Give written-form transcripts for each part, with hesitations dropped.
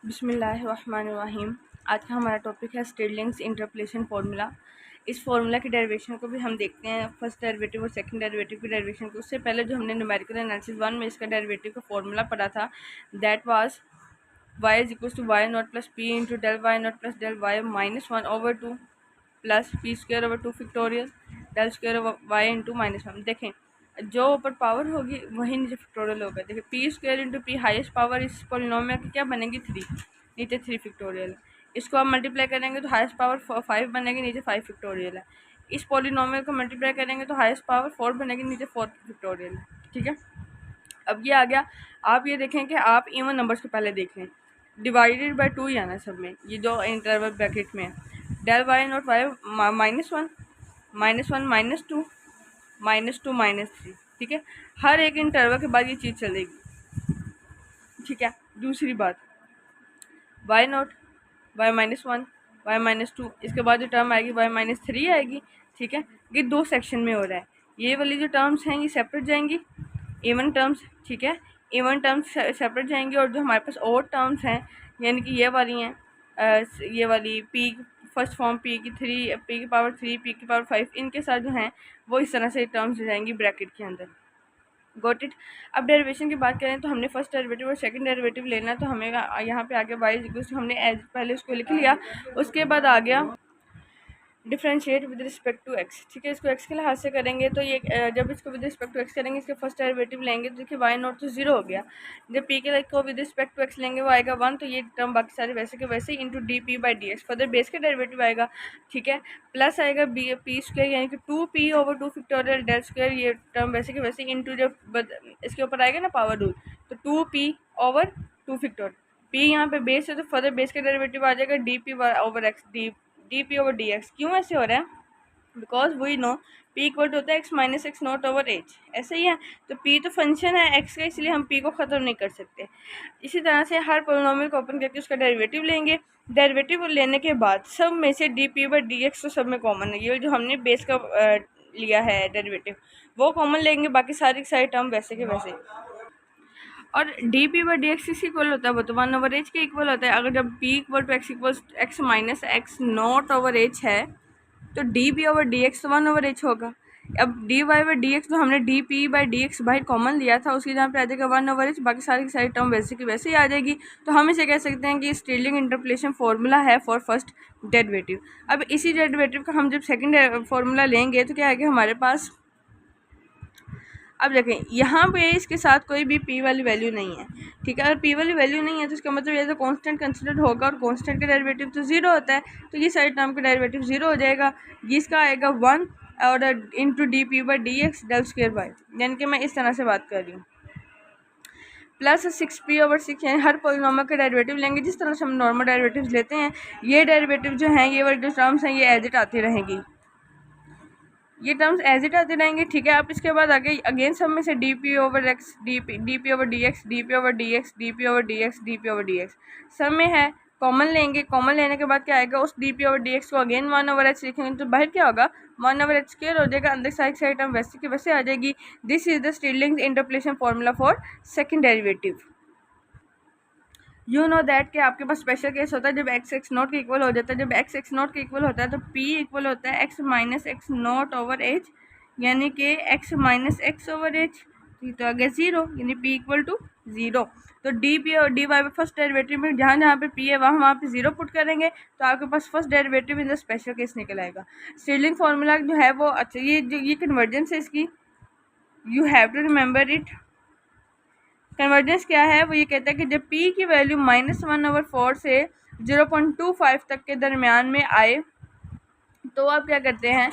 बिस्मिल्लाहिर्रहमानिर्रहीम। आज का हमारा टॉपिक है स्टिरलिंग्स इंटरपोलेशन फार्मूला। इस फार्मूला की डेरिवेशन को भी हम देखते हैं, फर्स्ट डेरिवेटिव और सेकंड डेरिवेटिव की डेरिवेशन को। उससे पहले जो हमने न्यूमेरिकल एनालिसिस 1 में इसका डेरिवेटिव का फार्मूला पढ़ा था, that was y is equal to y naught plus p into del y naught plus del y minus 1/2 plus p square over 2 factorial del square over y into -1। देखें, जो ऊपर power होगी वही नीचे factorial होगा। देखिए P square into P highest power इस polynomial की क्या बनेगी 3, नीचे 3 फैक्टोरियल। इसको आप मल्टीप्लाई करेंगे तो हाईएस्ट पावर 5 बनेगी, नीचे 5 फैक्टोरियल है। इस पोलिनोमियल को मल्टीप्लाई करेंगे तो हाईएस्ट पावर 4 बनेगी, नीचे 4 फैक्टोरियल है। ठीक है, अब ये आ गया। आप ये देखें कि आप इवन नंबर्स को पहले देख लें, डिवाइडेड बाय 2 ही आना सब में, ये जो इंटरवल ब्रैकेट में है। Del y naught y -1 -1 -2 -3। ठीक है, हर एक इंटरवल के बाद ये चीज़ चलेगी। ठीक है, दूसरी बात वाई नॉट वाई -1 वाई -2, इसके बाद जो टर्म आएगी वाई -3 आएगी। ठीक है, ये 2 सेक्शन में हो रहा है। ये वाली जो टर्म्स हैं ये सेपरेट जाएंगी, इवन टर्म्स। ठीक है, इवन टर्म्स सेपरेट जाएंगी, और जो हमारे पास और टर्म्स हैं यानी कि ये वाली हैं, ये वाली पी फर्स्ट फॉर्म पी की 3, पी की पावर 3, पी की पावर 5, इनके साथ जो हैं वो इस तरह से टर्म्स जाएंगी ब्रैकेट के अंदर। Got it. अब डेरिवेशन की बात करें तो हमने फर्स्ट डेरिवेटिव और सेकंड डेरिवेटिव लेना है, तो हमें यहाँ पे आगे वाई इक्वल हमने एज पहले उसको लिख लिया, उसके बाद आ गया differentiate with respect to x. ठीक है, इसको एक्स के लिहाज से करेंगे तो ये जब इसको विद रिस्पेक्ट टू एक्स करेंगे, इसके फर्स्ट डेरिवेटिव लेंगे तो देखिए वाई नॉट तो 0 हो गया। जब पी के को विद रिस्पेक्ट टू एक्स लेंगे वो आएगा 1, तो ये टर्म बाकी सारे वैसे के वैसे into d p by d x, further base का डेरिवेटिव आएगा। ठीक है, प्लस आएगा बी पी स्क्वायर यानी कि 2p over 2 factorial del square, ये टर्म वैसे के वैसे इंटू जब इसके ऊपर आएगा ना पावर रूल, तो 2p ओवर 2 फैक्टोरियल। पी यहाँ पे बेस है तो फर्दर बेस का डेरिवेटिव आ जाएगा d p over x, d p over d x. क्यों ऐसे हो रहा है? Because we know p equal to होता है x minus x naught over h, ऐसे ही है। तो पी तो फंक्शन है एक्स का, इसलिए हम पी को ख़त्म नहीं कर सकते। इसी तरह से हर पोलिनोमियल को ओपन करके उसका डेरिवेटिव लेंगे। डेरिवेटिव लेने के बाद सब में से D p by d x तो सब में कॉमन है, ये जो हमने बेस का लिया है डेरिवेटिव वो कॉमन लेंगे, बाकी सारी टर्म वैसे के वैसे। और D p by d x किस इक्वल होता है? वो तो 1 ओवर एच के इक्वल होता है। अगर जब p equal to x equal x minus x naught over h है तो d p over d x तो 1 ओवर एच होगा। अब d y by d x तो हमने d p by d x बाहर कॉमन लिया था, उसकी जहाँ पे आ जाएगा 1 ओवर एच, बाकी सारी की सारी टर्म वैसे की वैसे ही आ जाएगी। तो हम इसे कह सकते हैं कि स्टिरलिंग इंटरपोलेशन फार्मूला है फॉर फर्स्ट डेरिवेटिव। अब इसी डेरिवेटिव का हम जब सेकंड फार्मूला लेंगे तो क्या आएगा हमारे पास? अब देखें यहाँ पे इसके साथ कोई भी पी वाली वैल्यू नहीं है। ठीक है, अगर पी वाली वैल्यू नहीं है तो इसका मतलब ये तो कांस्टेंट कंसिडर होगा, और कांस्टेंट का डेरिवेटिव तो 0 होता है, तो ये सारी टर्म का डेरिवेटिव 0 हो जाएगा। इसका आएगा 1 और into d p by d x del square by, यानी कि मैं इस तरह से बात कर रही हूँ। प्लस 6p ओवर 6, यानी हर पोलिनोमियल का डेरिवेटिव लेंगे जिस तरह से हम नॉर्मल डेरिवेटिव लेते हैं। ये डेरिवेटिव जो हैं, ये वाली जो टर्म्स हैं ये एज इट आती रहेंगी, ये टर्म्स एज इट आते रहेंगे। ठीक है, अब इसके बाद आगे अगेन सब में से D p over x, d p over d x, d p over d x, d p over d x, d p over d x सब में है, कॉमन लेंगे। कॉमन लेने के बाद क्या आएगा? उस D p over d x को अगेन 1 ओवर एच लिखेंगे तो बाहर क्या होगा? 1 ओवर एच स्क्वायर हो जाएगा, अंदर सारी टर्म वैसे की वैसे आ जाएगी। This is the sterling interpolation formula for second derivative. You know that कि आपके पास स्पेशल केस होता है जब एक्स एक्स नॉट के इक्वल हो जाता है। जब एक्स एक्स नॉट के इक्वल होता है तो पी इक्वल होता है x minus x naught over H, यानी कि x minus x over H, तो आ गया 0, यानी पी इक्वल टू 0। तो डी पी और डी वाई फर्स्ट डेरिवेटिव में जहाँ जहाँ पे पी है वहाँ पे 0 पुट करेंगे तो आपके पास first derivative in the special case निकल आएगा। स्टिरलिंग फार्मूला जो है वो अच्छा, ये कन्वर्जेंस है इसकी, you have to remember it. Convergence क्या है? वो ये कहता है कि जब p की वैल्यू -1/4 से 0.25 तक के दरमियान में आए तो आप क्या करते हैं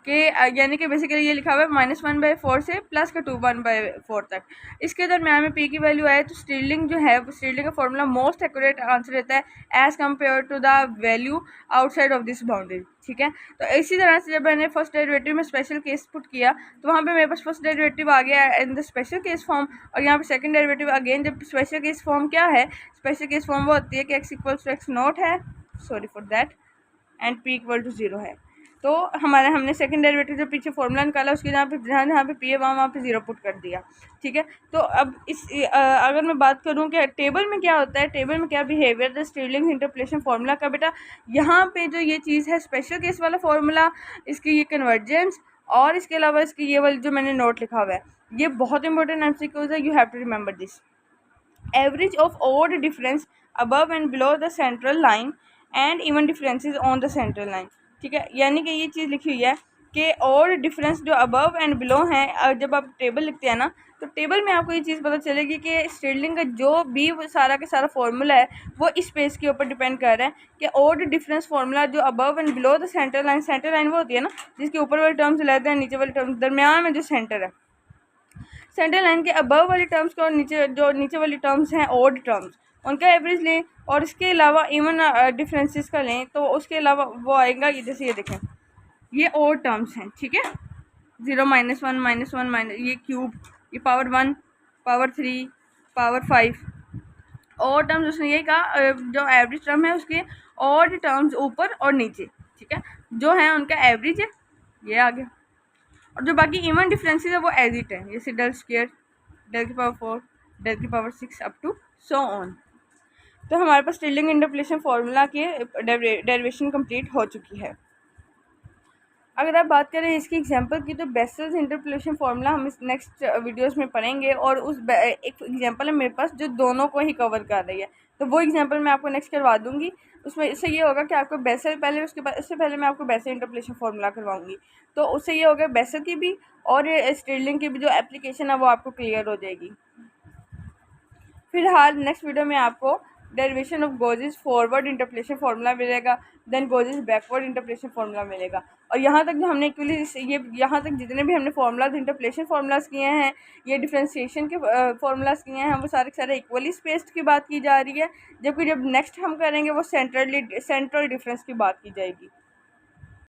कि यानी कि बेसिकली ये लिखा हुआ है -1/4 से प्लस का 1/4 तक, इसके दरमियान में p की वैल्यू आए तो स्टिरलिंग जो है स्टिरलिंग का फॉर्मूला मोस्ट एक्यूरेट आंसर रहता है as compared to the value outside of this boundary. ठीक है, तो इसी तरह से जब मैंने फर्स्ट डेरिवेटिव में स्पेशल केस पुट किया तो वहाँ पे मेरे पास फर्स्ट डेरिवेटिव आ गया इन द स्पेशल केस फॉर्म, और यहाँ पे सेकंड डेरिवेटिव अगेन जब स्पेशल केस फॉर्म क्या है? स्पेशल केस फॉर्म वो होती है कि x equals to x not है, sorry for that, and p equal to 0 है। तो हमारा हमने सेकंड डेरिवेटिव जो पीछे फॉर्मूला निकाला उसके जहाँ पे पी है वहाँ पे 0 पुट कर दिया, ठीक है। तो अब इस अगर मैं बात करूँ कि टेबल में क्या होता है, टेबल में क्या behaviour the sterling interpolation formula का, बेटा यहाँ पे जो ये चीज़ है स्पेशल केस वाला फार्मूला, इसकी ये कन्वर्जेंस और इसके अलावा इसकी ये वाली जो मैंने नोट लिखा हुआ है, ये बहुत इंपॉर्टेंट एमसीक्यूज है, you have to remember this. Average of odd difference above and below the central line and even differences on the central line, ठीक है। यानी कि ये चीज़ लिखी हुई है कि और डिफरेंस जो अबव एंड बिलो हैं, जब आप टेबल लिखते हैं ना तो टेबल में आपको ये चीज़ पता चलेगी कि स्टिरलिंग का जो भी सारा का सारा फार्मूला है वो इस पेज के ऊपर डिपेंड कर रहा है कि और डिफरेंस फार्मूला जो above and below the central line वो होती है ना जिसके ऊपर वाले टर्म्स लेते हैं नीचे वाले टर्म्स, दरमियान में जो सेंटर है, सेंट्रल लाइन के अबव वाली टर्म्स को और नीचे वाली टर्म्स हैं ओड टर्म्स, उनका एवरेज लें और इसके अलावा इवन डिफरेंसेस का लें तो उसके अलावा वो आएगा ये, जैसे ये देखें ये ओड टर्म्स हैं, ठीक है। 0 -1 -1 ये क्यूब, ये पावर 1 पावर 3 पावर 5 और टर्म्स उसने ये कहा जो एवरेज टर्म है उसके और टर्म्स ऊपर और नीचे, ठीक है, जो है उनका एवरेज है ये आ गया। और जो बाकी इवन डिफरेंसेस है वो एज इट है, जैसे डेल स्क्वायर, डेल की पावर 4, डेल की power 6 up to so on. तो हमारे पास स्टिरलिंग इंटरपोलेशन फार्मूला की डेरिवेशन कंप्लीट हो चुकी है। अगर आप बात करें इसकी एग्जांपल की तो बेसल्स इंटरपोलेशन फार्मूला हम इस नेक्स्ट वीडियोस में पढ़ेंगे और उस एक एग्जांपल है मेरे पास जो दोनों को ही कवर कर रही है, तो वो एग्जांपल मैं आपको नेक्स्ट करवा दूंगी। उसमें इससे ये होगा कि आपको बेसल पहले उसके बाद इससे पहले मैं आपको बेसल इंटरपोलेशन फार्मूला करवाऊंगी, तो उससे ये होगा बेसल की भी और स्टिरलिंग की भी जो एप्लीकेशन है वो आपको क्लियर हो जाएगी। फिलहाल नेक्स्ट वीडियो में आपको derivation of Gauss's forward interpolation formula मिलेगा, then Gauss's backward interpolation formula मिलेगा। और यहाँ तक जो हमने एक्चुअली ये यहाँ तक जितने भी हमने फार्मूलाज इंटरपोलेशन फार्मूलाज किए हैं, ये डिफ्रेंशिएशन के फार्मूलाज किए हैं, वो सारे इक्वली स्पेस्ड की बात की जा रही है, जबकि जब नेक्स्ट हम करेंगे वो सेंट्रल डिफरेंस की बात की जाएगी।